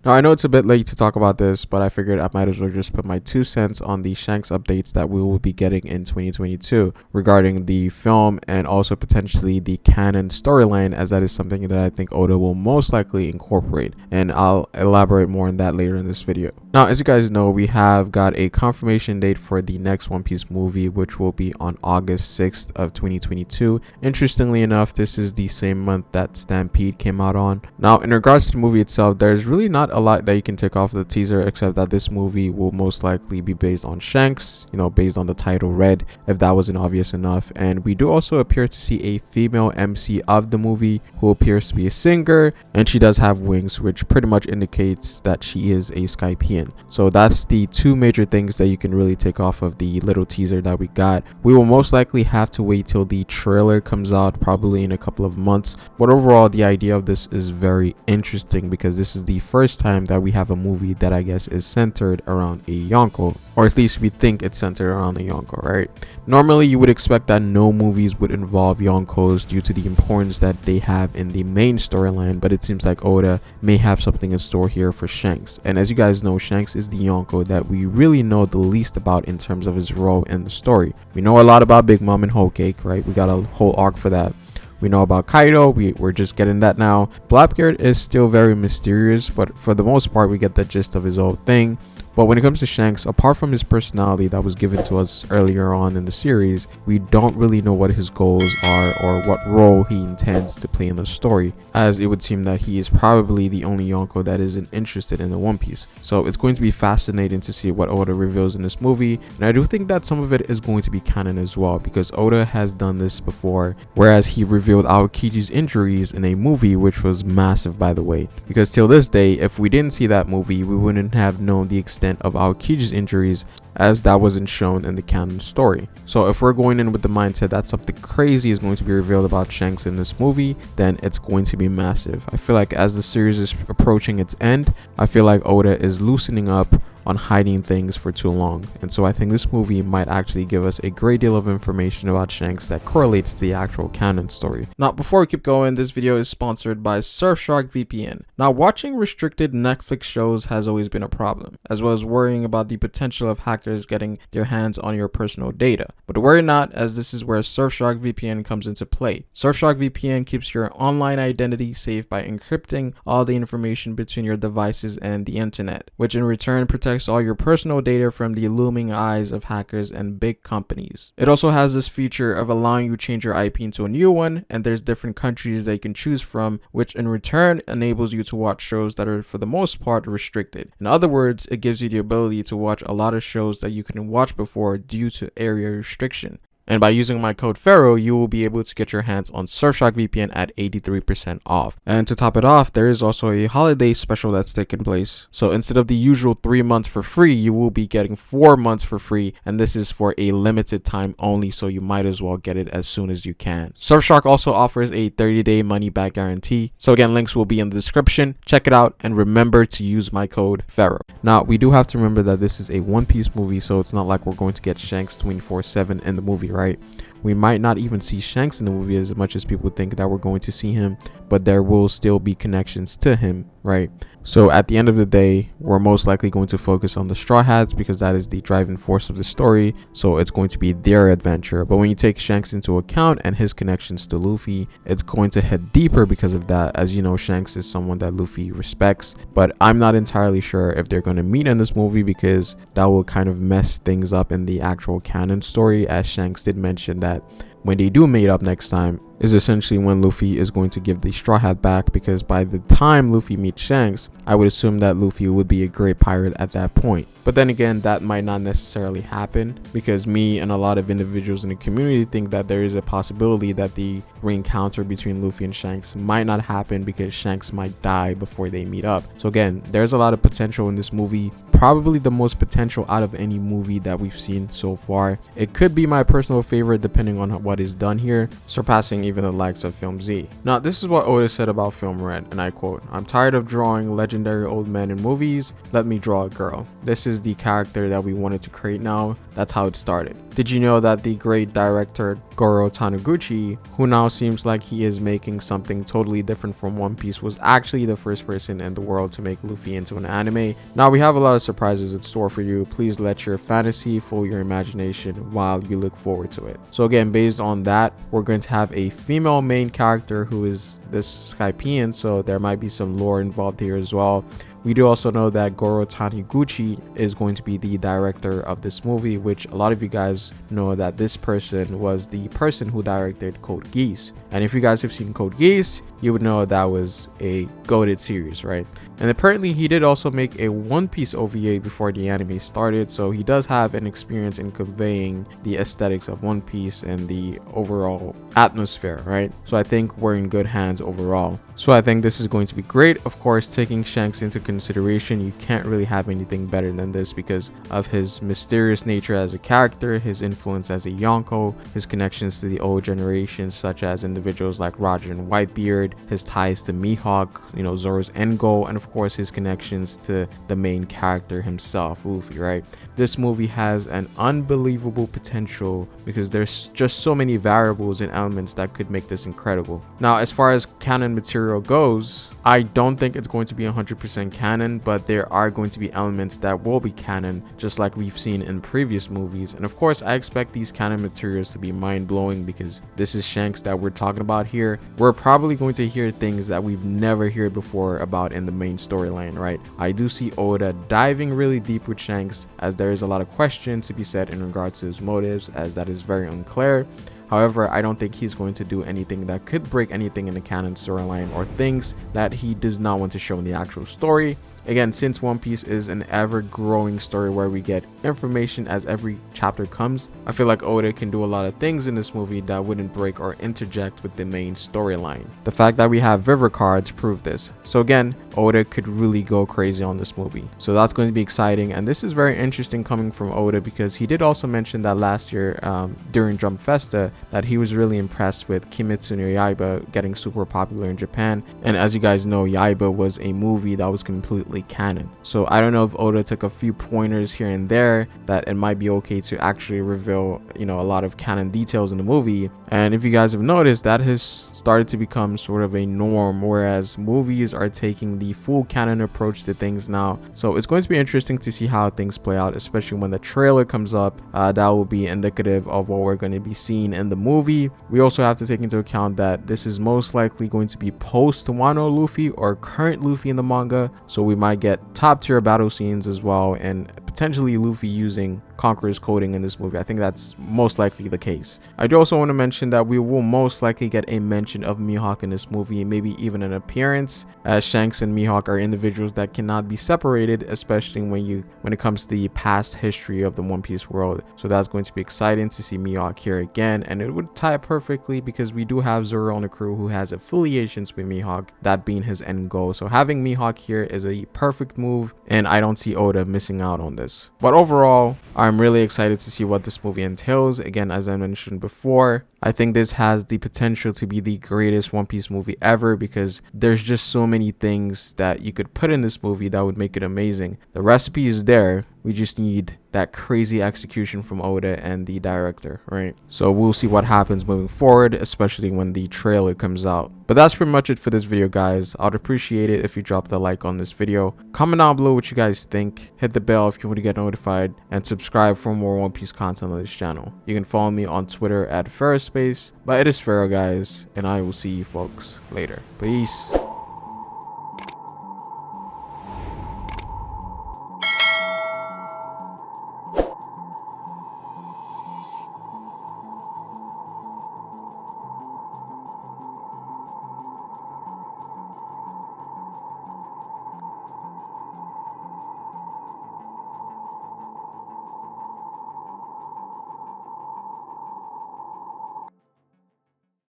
Now, I know it's a bit late to talk about this, but I figured I might as well just put my 2 cents on the Shanks updates that we will be getting in 2022 regarding the film and also potentially the canon storyline, as that is something that I think Oda will most likely incorporate. And I'll elaborate more on that later in this video. Now, as you guys know, we have got a confirmation date for the next One Piece movie, which will be on August 6th of 2022. Interestingly enough, this is the same month that Stampede came out on. Now, in regards to the movie itself, there's really not a lot that you can take off the teaser, except that this movie will most likely be based on Shanks, based on the title Red, if that wasn't obvious enough. And we do also appear to see a female MC of the movie who appears to be a singer, and she does have wings, which pretty much indicates that she is a Skypian. So that's the two major things that you can really take off of the little teaser that we got. We will most likely have to wait till the trailer comes out, probably in a couple of months. But overall, the idea of this is very interesting because this is the first time that we have a movie that I guess is centered around a Yonko, or at least we think it's centered around a Yonko, right? Normally you would expect that no movies would involve Yonkos due to the importance that they have in the main storyline, but it seems like Oda may have something in store here for Shanks. And as you guys know, Shanks is the Yonko that we really know the least about in terms of his role in the story. We know a lot about Big Mom and Whole Cake, right? We got a whole arc for that. We know about Kaido, we're just getting that now. Blackbeard is still very mysterious, but for the most part we get the gist of his whole thing. But when it comes to Shanks, apart from his personality that was given to us earlier on in the series, we don't really know what his goals are or what role he intends to play in the story, as it would seem that he is probably the only Yonko that isn't interested in the One Piece. So it's going to be fascinating to see what Oda reveals in this movie, and I do think that some of it is going to be canon as well, because Oda has done this before, whereas he revealed Aokiji's injuries in a movie, which was massive, by the way, because till this day, if we didn't see that movie, we wouldn't have known the extent of Aokiji's injuries, as that wasn't shown in the canon story. So if we're going in with the mindset that something crazy is going to be revealed about Shanks in this movie, then it's going to be massive. I feel like as the series is approaching its end, I feel like Oda is loosening up on hiding things for too long, and so I think this movie might actually give us a great deal of information about Shanks that correlates to the actual canon story. Now, before we keep going, this video is sponsored by Surfshark VPN. Now, watching restricted Netflix shows has always been a problem, as well as worrying about the potential of hackers getting their hands on your personal data. But worry not, as this is where Surfshark VPN comes into play. Surfshark VPN keeps your online identity safe by encrypting all the information between your devices and the internet, which in return protects all your personal data from the looming eyes of hackers and big companies. It also has this feature of allowing you to change your IP into a new one, and there's different countries that you can choose from, which in return enables you to watch shows that are for the most part restricted. In other words, it gives you the ability to watch a lot of shows that you couldn't watch before due to area restriction. And by using my code Pharaoh, you will be able to get your hands on Surfshark VPN at 83% off. And to top it off, there is also a holiday special that's taking place. So instead of the usual 3 months for free, you will be getting 4 months for free. And this is for a limited time only, so you might as well get it as soon as you can. Surfshark also offers a 30-day money-back guarantee. So again, links will be in the description. Check it out and remember to use my code Pharaoh. Now, we do have to remember that this is a One Piece movie, so it's not like we're going to get Shanks 24/7 in the movie, right? We might not even see Shanks in the movie as much as people think that we're going to see him, but there will still be connections to him, right? So at the end of the day, we're most likely going to focus on the Straw Hats because that is the driving force of the story, so it's going to be their adventure. But when you take Shanks into account and his connections to Luffy, it's going to head deeper because of that. As you know, Shanks is someone that Luffy respects, but I'm not entirely sure if they're going to meet in this movie because that will kind of mess things up in the actual canon story, as Shanks did mention that when they do meet up next time is essentially when Luffy is going to give the Straw Hat back, because by the time Luffy meets Shanks, I would assume that Luffy would be a great pirate at that point. But then again, that might not necessarily happen, because me and a lot of individuals in the community think that there is a possibility that the re-encounter between Luffy and Shanks might not happen because Shanks might die before they meet up. So again, there's a lot of potential in this movie, probably the most potential out of any movie that we've seen so far. It could be my personal favorite depending on what is done here, surpassing even the likes of Film Z. Now, this is what Oda said about Film Red, and I quote, "I'm tired of drawing legendary old men in movies. Let me draw a girl. This is the character that we wanted to create now. That's how it started. Did you know that the great director Goro Taniguchi, who now seems like he is making something totally different from One Piece, was actually the first person in the world to make Luffy into an anime? Now we have a lot of surprises in store for you. Please let your fantasy fool your imagination while you look forward to it. So again, based on that, we're going to have a female main character who is this Skypian, so there might be some lore involved here as well. We do also know that Goro Taniguchi is going to be the director of this movie, which a lot of you guys know that this person was the person who directed Code Geass. And if you guys have seen Code Geass, you would know that was a goated series, right? And apparently he did also make a One Piece OVA before the anime started, so he does have an experience in conveying the aesthetics of One Piece and the overall atmosphere, right? So I think we're in good hands overall. So I think this is going to be great. Of course, taking Shanks into consideration, you can't really have anything better than this because of his mysterious nature as a character, his influence as a Yonko, his connections to the old generation such as individuals like Roger and Whitebeard, his ties to Mihawk, you know, Zoro's end goal, and of course his connections to the main character himself, Luffy, right? This movie has an unbelievable potential because there's just so many variables and elements that could make this incredible. Now, as far as canon material goes, I don't think it's going to be 100% canon, but there are going to be elements that will be canon, just like we've seen in previous movies. And of course, I expect these canon materials to be mind-blowing because this is Shanks that we're talking about here. We're probably going to hear things that we've never heard before about in the main storyline, right? I do see Oda diving really deep with Shanks, as there is a lot of questions to be said in regards to his motives, as that is very unclear. However, I don't think he's going to do anything that could break anything in the canon storyline or things that he does not want to show in the actual story. Again, since One Piece is an ever-growing story where we get information as every chapter comes, I feel like Oda can do a lot of things in this movie that wouldn't break or interject with the main storyline. The fact that we have Viver cards prove this. So again, Oda could really go crazy on this movie. So that's going to be exciting, and this is very interesting coming from Oda because he did also mention that last year during Jump Festa that he was really impressed with Kimetsu no Yaiba getting super popular in Japan. And as you guys know, Yaiba was a movie that was completely canon. So I don't know if Oda took a few pointers here and there that it might be okay to actually reveal, you know, a lot of canon details in the movie. And if you guys have noticed, that has started to become sort of a norm, whereas movies are taking the full canon approach to things now. So it's going to be interesting to see how things play out, especially when the trailer comes up. That will be indicative of what we're going to be seeing in the movie. We also have to take into account that this is most likely going to be post Wano Luffy or current Luffy in the manga, so we might get top tier battle scenes as well, and potentially Luffy using Conqueror's coding in this movie. I think that's most likely the case. I do also want to mention that we will most likely get a mention of Mihawk in this movie, maybe even an appearance, as Shanks and Mihawk are individuals that cannot be separated, especially when it comes to the past history of the One Piece world. So that's going to be exciting to see Mihawk here again, and it would tie perfectly because we do have Zoro on the crew who has affiliations with Mihawk, that being his end goal. So having Mihawk here is a perfect move, and I don't see Oda missing out on this. But overall, I'm really excited to see what this movie entails. Again, as I mentioned before, I think this has the potential to be the greatest One Piece movie ever because there's just so many things that you could put in this movie that would make it amazing. The recipe is there. We just need that crazy execution from Oda and the director, right? So we'll see what happens moving forward, especially when the trailer comes out. But that's pretty much it for this video, guys. I'd appreciate it if you dropped a like on this video. Comment down below what you guys think. Hit the bell if you want to get notified, and subscribe for more One Piece content on this channel. You can follow me on Twitter at Ferrospace. But it is Pharaoh, guys, and I will see you folks later. Peace.